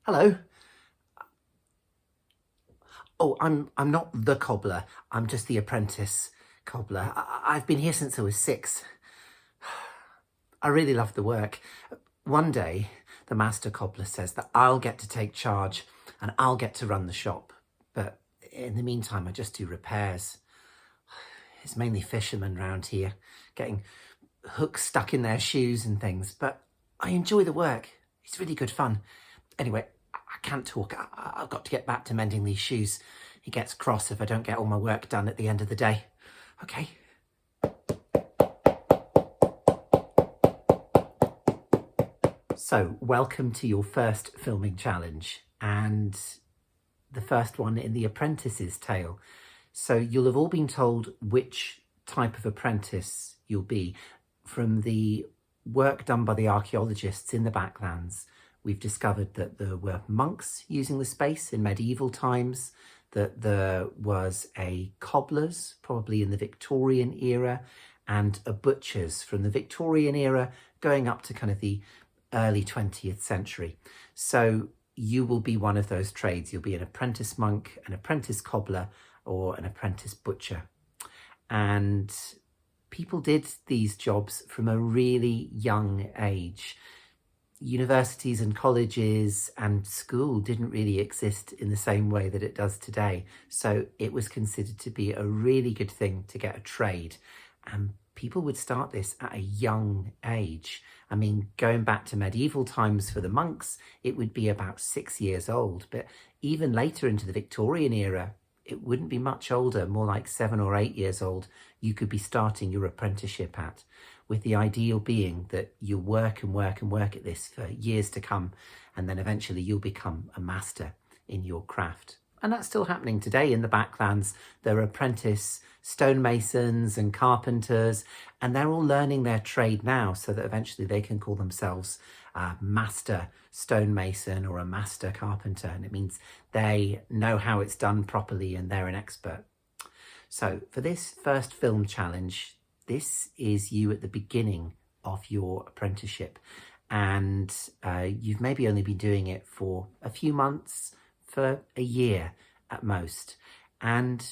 Hello. Oh, I'm not the cobbler. I'm just the apprentice cobbler. I've been here since I was 6. I really love the work. One day, the master cobbler says that I'll get to take charge and I'll get to run the shop. But in the meantime, I just do repairs. It's mainly fishermen round here, getting hooks stuck in their shoes and things. But I enjoy the work. It's really good fun. Anyway, I can't talk. I've got to get back to mending these shoes. He gets cross if I don't get all my work done at the end of the day. Okay. So, welcome to your first filming challenge and the first one in the Apprentice's tale. So you'll have all been told which type of apprentice you'll be. From the work done by the archaeologists in the backlands, we've discovered that there were monks using the space in medieval times, that there was a cobbler's, probably in the Victorian era, and a butcher's from the Victorian era going up to kind of the early 20th century. So you will be one of those trades. You'll be an apprentice monk, an apprentice cobbler, or an apprentice butcher. And people did these jobs from a really young age. Universities and colleges and school didn't really exist in the same way that it does today. So it was considered to be a really good thing to get a trade. And people would start this at a young age. I mean, going back to medieval times for the monks, it would be about 6 years old. But even later into the Victorian era, it wouldn't be much older, more like 7 or 8 years old, you could be starting your apprenticeship at, with the ideal being that you work and work and work at this for years to come, and then eventually you'll become a master in your craft. And that's still happening today in the backlands. There are apprentice stonemasons and carpenters, and they're all learning their trade now so that eventually they can call themselves a master stonemason or a master carpenter. And it means they know how it's done properly and they're an expert. So for this first film challenge, this is you at the beginning of your apprenticeship. And you've maybe only been doing it for a few months, for a year at most. And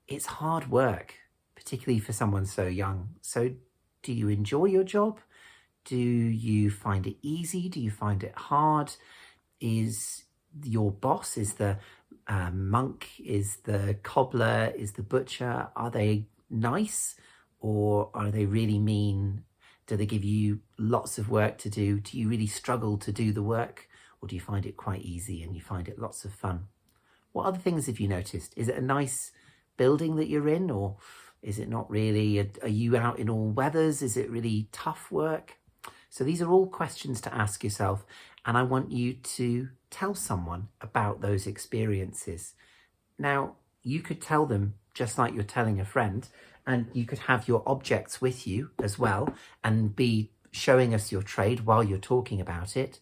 it's hard work, particularly for someone so young. So do you enjoy your job? Do you find it easy? Do you find it hard? Is your boss, is the monk, is the cobbler, is the butcher, are they nice or are they really mean? Do they give you lots of work to do? Do you really struggle to do the work? Or do you find it quite easy and you find it lots of fun? What other things have you noticed? Is it a nice building that you're in, or is it not really? Are you out in all weathers? Is it really tough work? So these are all questions to ask yourself, and I want you to tell someone about those experiences. Now, you could tell them just like you're telling a friend, and you could have your objects with you as well and be showing us your trade while you're talking about it.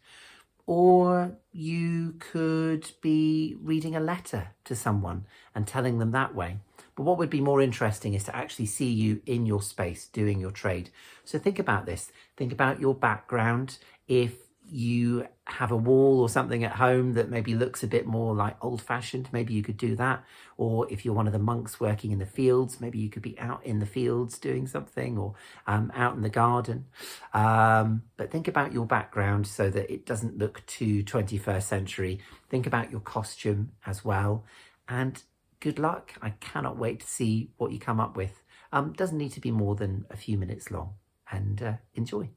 Or you could be reading a letter to someone and telling them that way. But what would be more interesting is to actually see you in your space doing your trade. So think about this. Think about your background. If you have a wall or something at home that maybe looks a bit more like old-fashioned, maybe you could do that. Or if you're one of the monks working in the fields, maybe you could be out in the fields doing something, or out in the garden. But think about your background so that it doesn't look too 21st century. Think about your costume as well. And good luck. I cannot wait to see what you come up with. Doesn't need to be more than a few minutes long. And enjoy.